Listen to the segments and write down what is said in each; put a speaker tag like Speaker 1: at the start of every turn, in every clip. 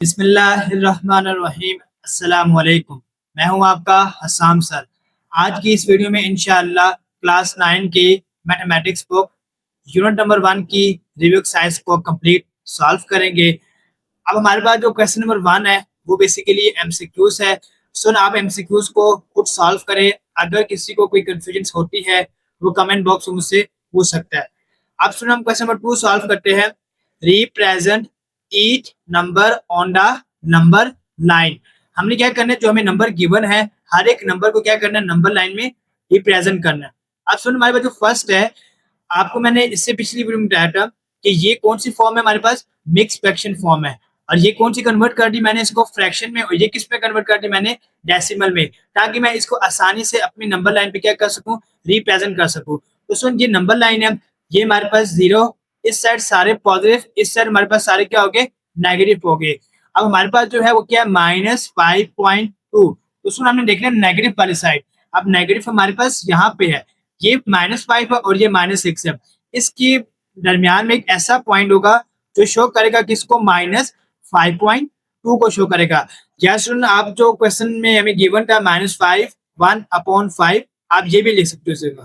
Speaker 1: बिस्मिल्लाहिर्रहमानिर्रहीम। अस्सलाम वालेकुम। मैं हूं आपका हसाम सर। आज की इस वीडियो में इंशाअल्लाह क्लास 9 की मैथमेटिक्स बुक यूनिट नंबर 1 की रिव्यू एक्सरसाइज को कंप्लीट सॉल्व करेंगे। अब हमारे पास जो क्वेश्चन नंबर 1 है वो बेसिकली एमसीक्यूज है। सो आप एमसीक्यूज को खुद सॉल्व करें। अगर किसी को कोई कंफ्यूजन होती है वो कमेंट बॉक्स में मुझसे पूछ सकता है। अब सुनो, हम क्वेश्चन नंबर 2 सॉल्व करते हैं। Represent each number on the number line. हमने क्या करना है, जो हमें नंबर गिवन है हर एक नंबर को क्या करना है, नंबर लाइन में रिप्रेजेंट करना है। अब सुनो, हमारे पास जो फर्स्ट है, आपको मैंने इससे पिछली वीडियो में बताया था कि ये कौन सी फॉर्म है, हमारे पास मिक्स फ्रैक्शन फॉर्म है। और ये कौन सी कन्वर्ट कर दी मैंने इसको फ्रैक्शन में, और ये किस पे कन्वर्ट कर दी मैंने, डेसिमल में, ताकि मैं इसको आसानी से अपनी नंबर लाइन पे क्या कर सकूं, रिप्रेजेंट कर सकूं। तो सुन, ये नंबर लाइन है, ये हमारे पास 0, इस साइड सारे पॉजिटिव, इस साइड हमारे पास सारे क्या हो गए, नेगेटिव हो गए। अब हमारे पास जो है वो क्या है, -5.2। तो सुन, हमने देख लिया नेगेटिव वाली साइड। अब नेगेटिव हमारे पास यहाँ पे है, ये -5 है और ये -6 है। इसके दरमियान में एक ऐसा पॉइंट होगा जो शो करेगा किसको, -5.2 को शो करेगा। जैसे आप जो क्वेश्चन में हमें गिवन था -5 1/5, आप ये भी लिख सकते हो इसे।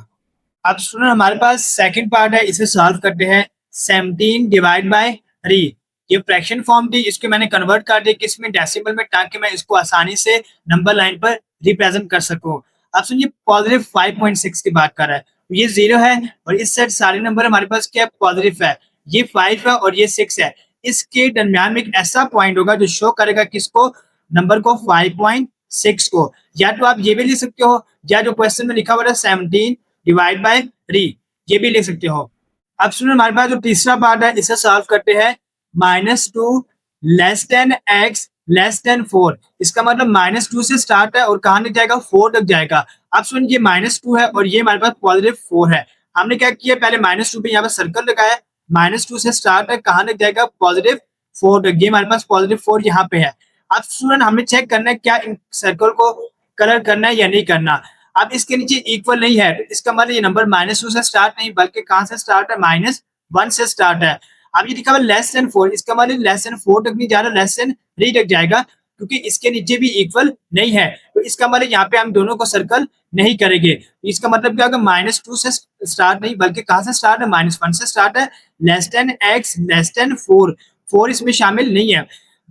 Speaker 1: अब सुनो, हमारे पास सेकंड पार्ट है, इसे सॉल्व करते हैं। 17 डिवाइड बाय 3, ये फ्रैक्शन फॉर्म थी, इसको मैंने कन्वर्ट कर दिया किसमें, डेसिमल में, ताकि मैं इसको आसानी से नंबर लाइन पर रिप्रेजेंट कर सकूं। अब सुनिए, पॉजिटिव 5.6 की बात कर रहा है, ये 0 है और इस साइड सारे नंबर हमारे पास क्या पॉजिटिव है, ये 5 है और ये 6 है। इसके दरमियान में एक ऐसा पॉइंट होगा जो शो करेगा किसको, नंबर को, 5.6 को। या तो आप ये भी लिख सकते हो, या जो क्वेश्चन में लिखा हुआ है 17 डिवाइड बाय 3, ये भी लिख सकते हो। अब सुनो, हमारे पास जो तीसरा पार्ट है, इसे सॉल्व करते हैं। -2 less than x less than 4, इसका मतलब -2 से स्टार्ट है और कहां तक जाएगा, 4 तक जाएगा। अब सुन, ये -2 है और ये हमारे पास पॉजिटिव 4 है। हमने क्या किया, पहले -2 पे यहाँ पे सर्कल लगाया, -2 से स्टार्ट है, कहां तक जाएगा, पॉजिटिव 4 तक। ये हमारे पास पॉजिटिव 4 यहाँ पे है। अब स्टूडेंट हमें चेक करना है क्या इन सर्कल को कलर करना है या नहीं करना। अब इसके नीचे इक्वल नहीं है, तो इसका मतलब ये नंबर -2 से स्टार्ट नहीं, बल्कि कहां से स्टार्ट है, -1 से स्टार्ट है। अब ये लिखा हुआ लेस देन 4, इसका मतलब लेस देन 4 तक नहीं जा रहा, लेस देन 3 तक जाएगा, क्योंकि इसके नीचे भी इक्वल नहीं है। तो इसका मतलब यहाँ पे हम दोनों को सर्कल नहीं करेंगे। तो इसका मतलब क्या होगा, -2 से स्टार्ट नहीं, बल्कि कहां से स्टार्ट है, -1 से स्टार्ट है, less than x less than 4, 4 इसमें शामिल नहीं है।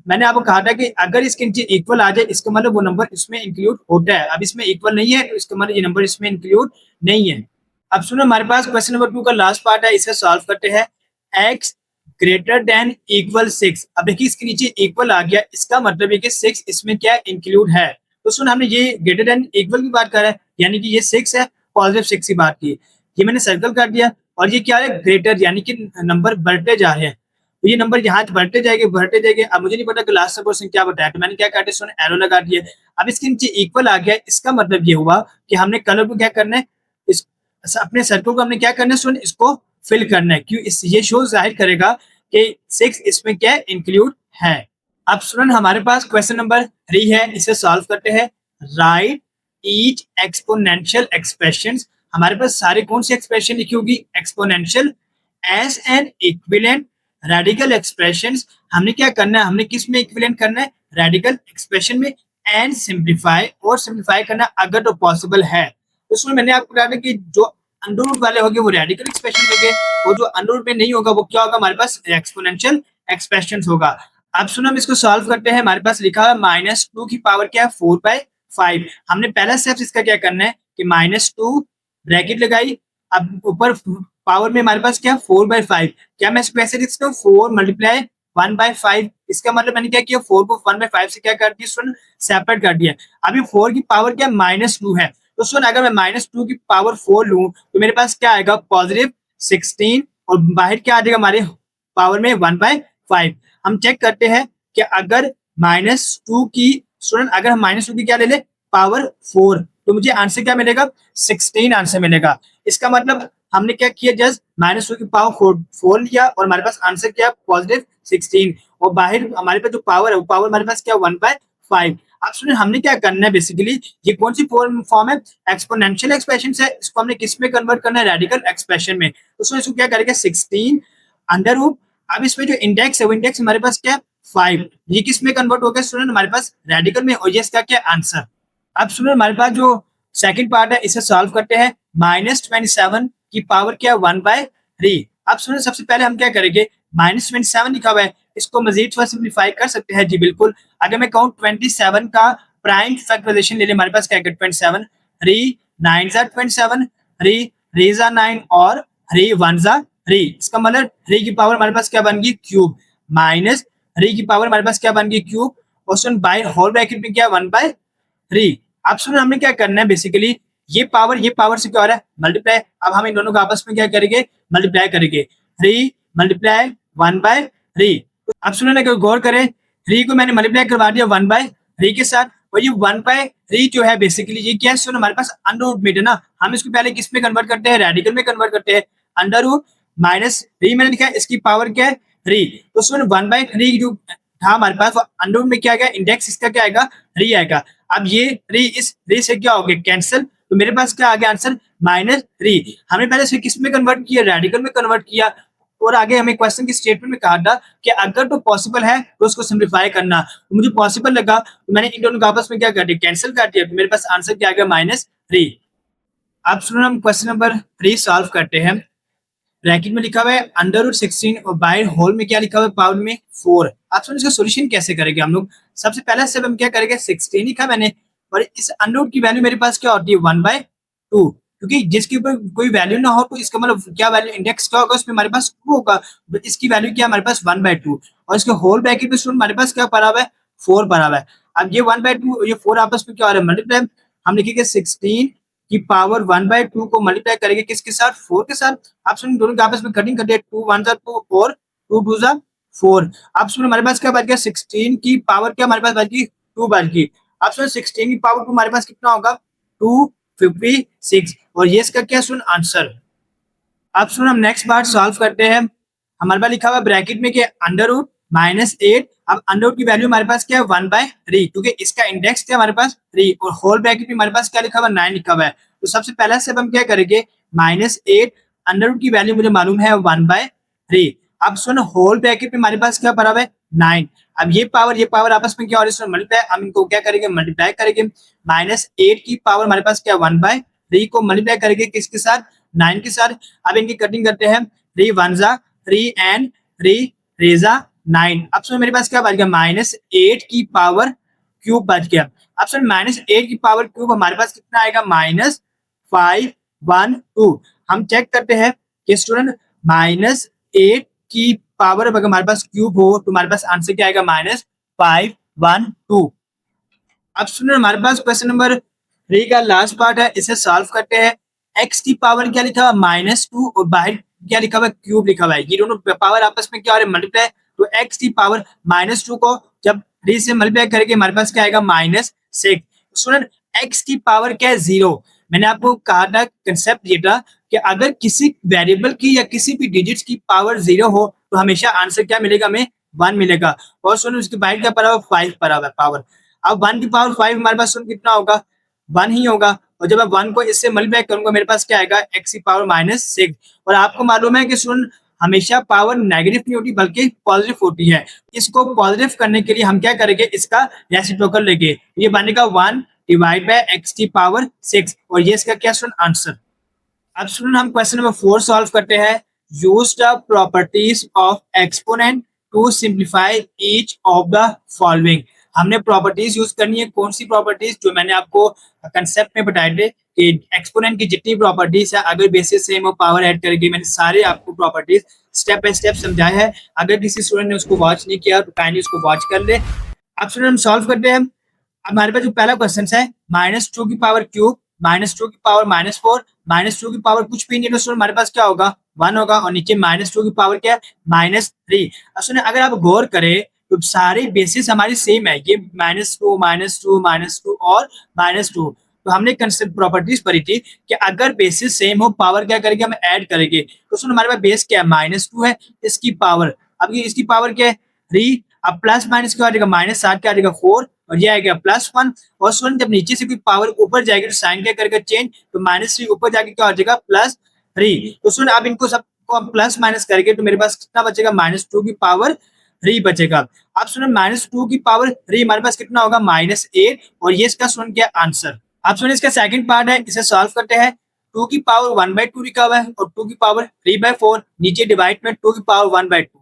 Speaker 1: मैंने आपको कहा था कि अगर इसके नीचे इक्वल आ जाए, इसका मतलब वो नंबर इसमें इंक्लूड होता है। अब इसमें इक्वल नहीं है, तो इसका मतलब ये नंबर इसमें इंक्लूड नहीं है। अब सुनो, हमारे पास क्वेश्चन नंबर 2 का लास्ट पार्ट है, इसे सॉल्व करते हैं। x greater than equal 6। अब देखिए, इसके नीचे इक्वल आ गया, इसका मतलब है कि 6 इसमें क्या इंक्लूड है। तो सुन, हमने ये ग्रेटर देन इक्वल की बात कर रहा है, यानी कि ये 6 है, पॉजिटिव 6 की बात की, ये मैंने सर्कल कर दिया। और ये क्या है, ग्रेटर, यानी कि नंबर बढ़ते जा रहे हैं, तो ये नंबर यहाँ बढ़ते जाएंगे बढ़ते जाएंगे। अब मुझे नहीं पता कि लास्ट क्वेश्चन क्या बताया, तो मैंने क्या काटे, सुन एरो लगा दिए। अब इसके नीचे इक्वल आ गया, इसका मतलब ये हुआ कि हमने कलर को क्या करना है, इस अपने सर्कल को हमने क्या करना है, सुन इसको फिल करना है। क्यों, इस ये शो जाहिर करेगा कि 6 इसमें क्या इंक्लूड है। अब स्टूडेंट हमारे पास क्वेश्चन नंबर 3 है, इसे सॉल्व करते हैं। Write each exponential expressions. हमारे पास सारे कौन सी एक्सप्रेशन लिखी होगी, exponential, as an equivalent radical expressions. हमने क्या करना है, हमने किस में इक्विवेलेंट करना है, रेडिकल एक्सप्रेशन में, एंड सिंप्लीफाई, और सिंप्लीफाई करना अगर तो पॉसिबल है। तो उसमें मैंने आपको बताया कि जो अंडर रूट वाले होंगे वो रेडिकल एक्सप्रेशन होंगे, और जो अंडर रूट में नहीं होगा वो क्या होगा, हमारे पास एक्सपोनेंशियल एक्सप्रेशंस होगा। अब सुनो, हम इसको सॉल्व करते हैं। हमारे पास लिखा है -2 की पावर क्या है, 4/5। हमने पहला स्टेप इसका क्या करना है कि -2 ब्रैकेट लगाई, अब ऊपर पावर में हमारे पास क्या 4/5। क्या मैं इसको ऐसे लिख सकता हूँ, 4 मल्टीप्लाई 1/5। इसका मतलब मैंने क्या किया, 4 को 1/5 से क्या कर दिया, सुन सेपरेट कर दिया। अभी 4 की पावर क्या -2 है, तो सुन अगर मैं -2 की पावर 4 लूं तो मेरे पास क्या आएगा, +16, और बाहर क्या आ जाएगा हमारे पावर में 1/5। हम चेक करते हैं कि अगर -2 की, स्टूडेंट अगर हम -2 की क्या ले ले, पावर 4, तो मुझे आंसर क्या मिलेगा, 16 आंसर मिलेगा। इसका मतलब हमने क्या किया, जस्ट -2 की पावर 4 लिया और हमारे पास आंसर क्या, +16, और बाहर हमारे पास जो पावर है वो पावर हमारे पास क्या 1/5। अब सुनिए, हमने क्या करना है, बेसिकली ये कौन सी फॉर्म है, एक्सपोनेंशियल एक्सप्रेशन है, इसको हमने किस में कन्वर्ट करना है, रेडिकल एक्सप्रेशन में। तो इसको क्या करेगा, 16 अंडर रूट। अब इसमें जो इंडेक्स है वो इंडेक्स हमारे पास क्या 5। ये किस में कन्वर्ट हो गया स्टूडेंट? हमारे पास रेडिकल में। और ये इसका क्या आंसर। अब स्टूडेंट हमारे पास जो सेकंड पार्ट है इसे सॉल्व करते हैं। -27 की पावर क्या 1/3। अब स्टूडेंट सबसे पहले हम क्या करेंगे, -27 लिखा हुआ है, इसको मजीद थोड़ा सिंप्लीफाई कर सकते हैं। जी बिल्कुल। अगर मैं कहूँ 27 का प्राइम फैक्टराइजेशन ले ले, हमारे पास क्या है 27, 3 9 27, 3 3 9 और 3 1 3। इसका मतलब 3 की पावर हमारे पास क्या बन गई क्यूब, माइनस 3 की पावर हमारे पास क्या बन गई क्यूब, और सुन बाय होल ब्रैकेट में क्या 1/3। अब सुन हमने क्या करना है बेसिकली, ये पावर से क्या हो रहा है मल्टीप्लाई। अब हम इन दोनों को आपस में क्या करेंगे, मल्टीप्लाई करेंगे। 3 मल्टीप्लाई 1/3। अब सुनो ना, गौर करें, 3 को मैंने मल्टीप्लाई करवा दिया 1/3 के साथ, और ये 1/3 जो है बेसिकली ये क्या है सुनो हमारे पास अंडर रूट में है ना, हम इसको पहले किस में कन्वर्ट करते हैं, रेडिकल में कन्वर्ट करते हैं। अंडर रूट -3 मैंने लिखा है, इसकी पावर क्या है 3। तो सुनो 1/3 जो था हमारे पास, अंडर रूट में क्या आएगा, इंडेक्स इसका क्या आएगा 3 आएगा। अब ये 3 इस 3 से क्या हो गया कैंसिल, तो मेरे पास क्या आ गया आंसर -3। हमने पहले इसे किस में कन्वर्ट किया, रेडिकल में कन्वर्ट किया। और आगे हमें क्वेश्चन की स्टेटमेंट में कहा था कि अगर तो पॉसिबल है तो उसको सिंप्लीफाई करना, तो मुझे पॉसिबल लगा तो मैंने इन दोनों को आपस में क्या कर दिया, कैंसिल कर दिया। तो मेरे पास आंसर क्या आ गया -3। अब सुनो हम क्वेश्चन नंबर 3 सॉल्व करते हैं। ब्रैकेट में लिखा हुआ है √16 और बाय होल में क्या लिखा हुआ है पावर में 4। आप सुनो इसका सॉल्यूशन कैसे करेंगे हम लोग। सबसे पहला स्टेप हम क्या करेंगे, 16 लिखा मैंने, और इस अंडर की वैल्यू मेरे पास क्या होती है 1/2, क्योंकि जिसके ऊपर कोई वैल्यू ना हो तो इसका मतलब क्या वैल्यू इंडेक्स क्या होगा उसमें हमारे पास 2 होगा। तो इसकी वैल्यू क्या हमारे पास 1/2, और इसके होल ब्रैकेट में हमारे पास क्या पड़ा हुआ है 4 पड़ा हुआ है। अब ये 1/2 ये 4 आपस में क्या हो रहा है मल्टीप्लाई, हम लिखेंगे 16 की पावर 1/2 को मल्टीप्लाई करेंगे किसके साथ, 4 के साथ। आप सुन दोनों के आपस में कटिंग कर दिया, 2 1 2 और 2 2 4। आप सुन हमारे पास क्या बच गया, 16 की पावर क्या हमारे पास बच गई 2 बच गई। आप सुन 16 की पावर 2 हमारे पास कितना होगा 256, और ये इसका क्या सुन आंसर। अब सुन हम नेक्स्ट पार्ट सॉल्व करते हैं। हमारे पास लिखा हुआ ब्रैकेट में क्या अंडर रूट -8। अब अंडर रूट की वैल्यू हमारे पास क्या है 1/3, क्योंकि इसका इंडेक्स क्या हमारे पास 3, और होल ब्रैकेट में हमारे पास क्या लिखा हुआ 9 लिखा हुआ है। तो सबसे पहला स्टेप हम क्या करेंगे, -8 अंडर रूट की वैल्यू मुझे मालूम है 1/3। अब सुन होल ब्रैकेट में हमारे पास क्या पड़ा हुआ है 9। अब ये पावर आपस में क्या हो रही है मल्टीप्लाई, हम इनको क्या करेंगे मल्टीप्लाई करेंगे। -8 की पावर हमारे पास क्या 1/3 को मल्टीप्लाई करेंगे किसके साथ 9 के साथ। अब इनकी कटिंग करते हैं, 3 1 3 एंड 3 3 9। अब सुन मेरे पास क्या बच गया -8 की पावर क्यूब बच गया। अब सुन -8 की पावर क्यूब हमारे पास कितना आएगा -512। हम चेक करते हैं कि स्टूडेंट -8 की पावर अगर हमारे पास क्यूब हो तो हमारे पास आंसर क्या आएगा -512। अब स्टूडेंट हमारे पास क्वेश्चन नंबर 3 का लास्ट पार्ट है, इसे सॉल्व करते हैं। x की पावर क्या लिखा हुआ -2 और बाहर क्या लिखा हुआ क्यूब लिखा हुआ है, ये दोनों पावर आपस में क्या हो रहे हैं मल्टीप्लाई। तो x की पावर -2 को जब 3 से मल्टीप्लाई करेंगे हमारे पास क्या आएगा -6। स्टूडेंट x की पावर क्या है 0। मैंने आपको कहा था कंसेप्ट ये था कि अगर किसी वेरिएबल की या किसी भी डिजिट्स की पावर 0 हो तो हमेशा आंसर क्या मिलेगा, हमें 1 मिलेगा। और सुन उसके बाहर क्या पड़ा हुआ 5 पड़ा हुआ पावर। अब 1 की पावर 5 हमारे पास सुन कितना होगा 1 ही होगा, और जब मैं 1 को इससे मल्टीप्लाई करूंगा मेरे पास क्या आएगा x की पावर -6। और आपको मालूम है कि सुन हमेशा पावर नेगेटिव नहीं होती बल्कि पॉजिटिव होती है। इसको पॉजिटिव करने के लिए हम क्या करेंगे, इसका रेसिप्रोकल लेंगे, ये बनेगा 1 डिवाइड बाय x की पावर 6, और ये इसका क्या सुन आंसर। अब सुन हम क्वेश्चन नंबर 4 सॉल्व करते हैं। Use the properties of exponent to simplify each of the following. हमने प्रॉपर्टीज यूज करनी है, कौन सी प्रॉपर्टीज, जो मैंने आपको कंसेप्ट में बताए थे कि एक्सपोनेंट की जितनी प्रॉपर्टीज है अगर बेसिस सेम हो पावर ऐड करेगी, मैंने सारे आपको प्रॉपर्टीज स्टेप बाय स्टेप समझाया है। अगर किसी स्टूडेंट ने उसको वॉच नहीं किया तो काइंडली उसको वॉच कर ले। अब स्टूडेंट हम सॉल्व करते हैं। हमारे पास जो पहला क्वेश्चन है -2 की पावर क्यूब, -2 की पावर -4, -2 की पावर कुछ भी नहीं है तो हमारे पास क्या होगा 1 होगा, और नीचे -2 की पावर क्या है -3। सुनिए अगर आप गौर करें तो सारे बेसिस हमारी सेम है, ये -2 -2 -2 और -2। तो हमने कंसेप्ट प्रॉपर्टीज पढ़ी थी कि अगर बेसिस सेम हो पावर क्या करेंगे हम ऐड करेंगे। तो सुन हमारे पास बेस क्या है -2 है, इसकी पावर अब ये इसकी पावर क्या है 3, अब प्लस माइनस क्या आ जाएगा -7 क्या आ जाएगा 4, और ये आएगा +1। और सुन जब नीचे से कोई पावर ऊपर जाएगी तो साइन क्या करेगा चेंज, तो -3 ऊपर जाके क्या हो जाएगा +3। तो सुन अब इनको सबको हम प्लस माइनस करके तो मेरे पास कितना बचेगा -2 की पावर 3 बचेगा। अब स्टूडेंट -2 की पावर 3 हमारे पास कितना होगा, -8, और ये इसका स्टूडेंट क्या आंसर। अब स्टूडेंट इसका सेकंड पार्ट है, इसे सॉल्व करते हैं। 2 की पावर 1/2 लिखा हुआ है और 2 की पावर 3/4, नीचे डिवाइड में 2 की पावर 1/2,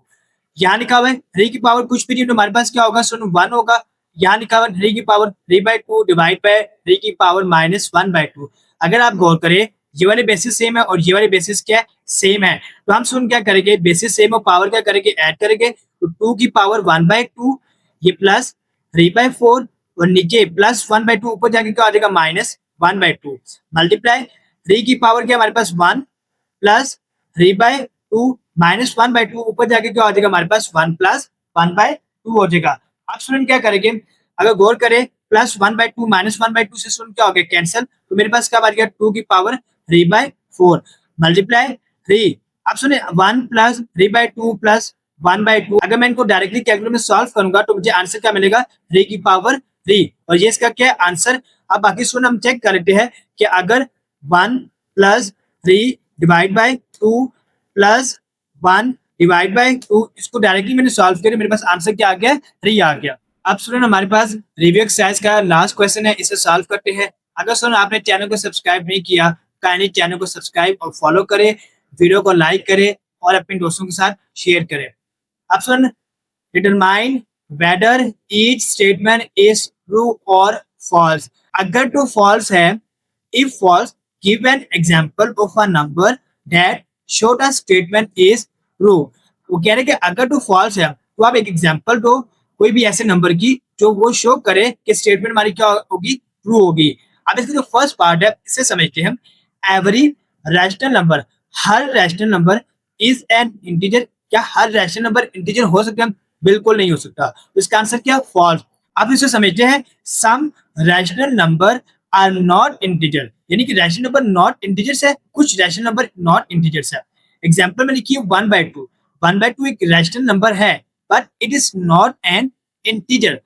Speaker 1: यहाँ लिखा हुआ है 3 की पावर कुछ भी नहीं तो हमारे पास क्या होगा स्टूडेंट 1 होगा। यहाँ लिखा हुआ है 3 की पावर 3/2 डिवाइड बाय 3 की पावर -1/2। अगर आप गौर करें ये वाले बेसिस सेम है और ये वाले बेसिस क्या सेम है, तो हम सुन क्या करेंगे, बेसिस सेम और पावर क्या करेंगे, ऐड करेंगे। तो 2 की पावर 1/2 ये प्लस 3/4 और नीचे प्लस 1/2, ऊपर जाके क्या आ जाएगा -1/2, मल्टीप्लाई 3 की पावर क्या हमारे पास 1 प्लस 3/2 -1/2, ऊपर जाके क्या हो जाएगा हमारे पास 1 प्लस 1/2 हो जाएगा। अब स्टूडेंट क्या करेंगे, अगर गौर करें प्लस 1/2 -1/2 से स्टूडेंट क्या हो गया कैंसिल, तो मेरे पास क्या बच गया 2 की पावर 3/4 मल्टीप्लाई 3। अब सुनिए 1 प्लस 3/2 प्लस 1/2, अगर मैं इनको डायरेक्टली कैलकुलेटर में सॉल्व करूंगा तो मुझे आंसर क्या मिलेगा 3 की पावर 3, और ये इसका क्या आंसर। अब बाकी स्टूडेंट हम चेक कर लेते हैं कि अगर 1 plus 3 divide by 2 plus 1 divide by 2, इसको डायरेक्टली मैंने सॉल्व किया, मेरे पास आंसर क्या आ गया 3 आ गया। अब स्टूडेंट हमारे पास रिव्यू एक्सरसाइज का लास्ट क्वेश्चन है, इसे सॉल्व करते हैं। अगर स्टूडेंट आपने चैनल को सब्सक्राइब नहीं किया, काइंडली चैनल को सब्सक्राइब और फॉलो करें, वीडियो को लाइक करें और अपने दोस्तों के साथ शेयर करें। अब student determine whether each statement is true और फॉल्स। अगर तो फॉल्स है, if false give an example of a number that show the statement is true. वो कह रहे कि अगर तो फॉल्स है तो आप एक एग्जांपल दो कोई भी ऐसे नंबर की जो वो शो करे कि स्टेटमेंट हमारी क्या होगी, ट्रू होगी। अब इसका जो फर्स्ट पार्ट है इसे समझते हैं हम। Every rational number, her rational number is an integer. क्या हर रैशनल नंबर इंटीजर हो सकता है? बिल्कुल नहीं हो सकता। तो इसका आंसर क्या, फॉल्स। अब इसे समझते हैं। Some rational number are not integer, यानी कि रैशनल नंबर नॉट इंटीजर्स है, कुछ रैशनल नंबर नॉट इंटीजर्स है। एग्जांपल में लिखिए 1/2। 1/2 एक रैशनल नंबर है but it is not an integer.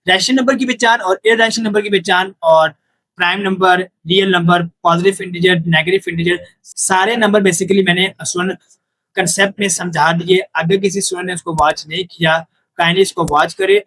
Speaker 1: Rational number की पहचान और इरैशनल नंबर की पहचान और prime number, real number, positive integer, negative integer, सारे नंबर बेसिकली मैंने स्टूडेंट कंसेप्ट में समझा दिए। अगर किसी स्टूडेंट ने उसको वॉच नहीं किया, काइंडली इसको वॉच करे।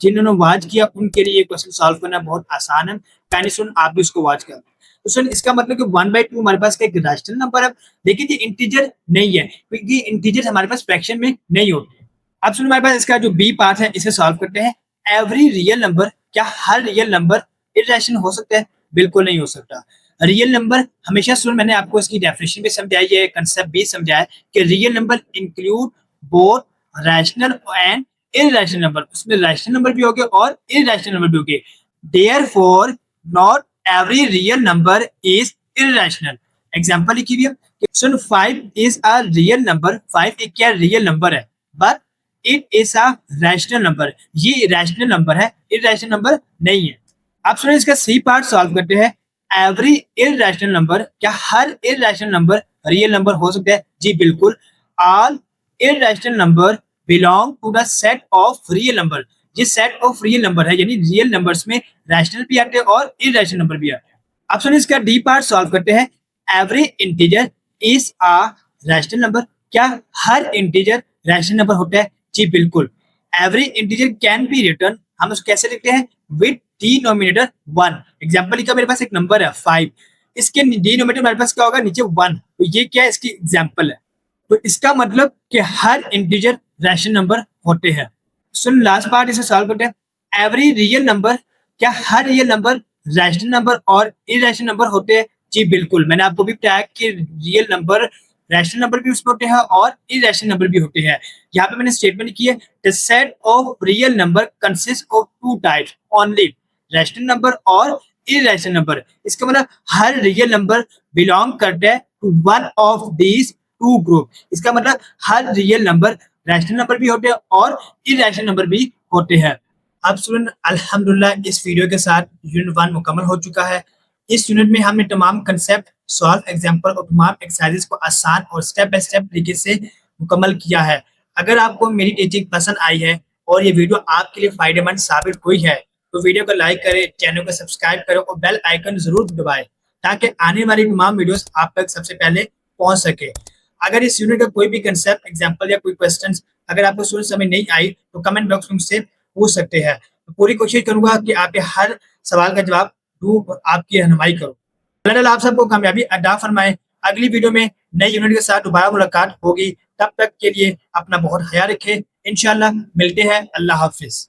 Speaker 1: जिन्होंने वॉच किया उनके लिए क्वेश्चन सॉल्व करना बहुत आसान है। काइंडली स्टूडेंट आप भी उसको वॉच करें। तो स्टूडेंट इसका मतलब कि 1/2 हमारे पास एक रैशनल नंबर है, लेकिन ये इंटीजर नहीं है क्योंकि इंटीजर हमारे पास फ्रैक्शन में नहीं होते। अब सुनिए हमारे पास इसका जो बी पार्ट है इसे सॉल्व करते हैं। एवरी रियल नंबर, क्या हर रियल नंबर इररेशनल हो सकता है? बिल्कुल नहीं हो सकता। रियल नंबर हमेशा सुन, मैंने आपको इसकी डेफिनेशन भी समझाई है, कंसेप्ट भी समझाया कि real number include both rational and irrational number. उसमें रैशनल नंबर भी होंगे और इररेशनल नंबर भी होंगे। Therefore not every real number is irrational. Example लिखी हुई है। सुन 5 इज अ रियल नंबर। 5 एक क्या रियल नंबर है, but it is a rational number. ये रैशनल नंबर है, इररेशनल नंबर नहीं है। अब सुनिए इसका सी पार्ट सॉल्व करते हैं। एवरी इररेशनल नंबर, क्या हर इररेशनल नंबर रियल नंबर हो सकता है? जी बिल्कुल। All irrational number belong to the set of real number. ये सेट ऑफ रियल नंबर है, यानी रियल नंबर्स में रैशनल भी आते हैं और इररेशनल नंबर भी आते हैं। अब सुनिए इसका डी पार्ट सॉल्व करते हैं। Every integer is a rational number. क्या हर इंटीजर रैशनल नंबर होता है? जी बिल्कुल। Every integer can be return, हम उसको कैसे लिखते हैं? With denominator 1। एग्जांपल लिखा मेरे पास एक नंबर है 5, इसके डिनोमिनेटर हमारे पास क्या होगा? नीचे 1। तो ये क्या है? इसकी एग्जांपल है। तो इसका मतलब कि हर इंटीजर रैशनल नंबर होते हैं। सुन लास्ट पार्ट इसे सॉल्व करते हैं। एवरी रियल नंबर, क्या हर रियल नंबर रैशनल नंबर और इररेशनल नंबर होते हैं? जी बिल्कुल। मैंने आपको भी बताया कि रियल नंबर रैशनल नंबर भी उसमें होते हैं और इररेशनल नंबर भी होते हैं। यहाँ पे मैंने स्टेटमेंट की है, the set of real number consist of 2 types only, rational number और इररेशनल नंबर। इसका मतलब हर रियल नंबर बिलोंग करता है to one of these 2 group. इसका मतलब हर रियल नंबर रैशनल नंबर भी होते हैं और इररेशनल नंबर भी होते हैं। अब स्टूडेंट अल्हम्दुलिल्लाह इस वीडियो के साथ यूनिट 1 मुकम्मल हो चुका है। इस यूनिट में हमने तमाम कंसेप्ट, सॉल्व एग्जांपल और तमाम एक्सरसाइजेस को आसान और स्टेप बाय स्टेप तरीके से मुकम्मल किया है। अगर आपको मेरी टीचिंग पसंद आई है और ये वीडियो आपके लिए फायदेमंद साबित हुई है तो वीडियो को लाइक करें, चैनल को सब्सक्राइब करें और बेल आइकन जरूर दबाएं ताकि आने वाली तमाम वीडियोस आप तक सबसे पहले पहुंच सके। अगर इस यूनिट का कोई भी कंसेप्ट, एग्जांपल या कोई क्वेश्चंस अगर आपको सोच समझ नहीं आई तो कमेंट बॉक्स में मुझसे पूछ सकते हैं। तो पूरी कोशिश करूंगा कि आपके हर सवाल का जवाब दूं, आपकी रहनुमाई करूं। अल्लाह ताला आप सबको कामयाबी अता फरमाए। अगली वीडियो में नई यूनिट के साथ दोबारा मुलाकात होगी। तब तक के लिए अपना बहुत ख्याल रखें। इंशाल्लाह मिलते हैं। अल्लाह हाफिज।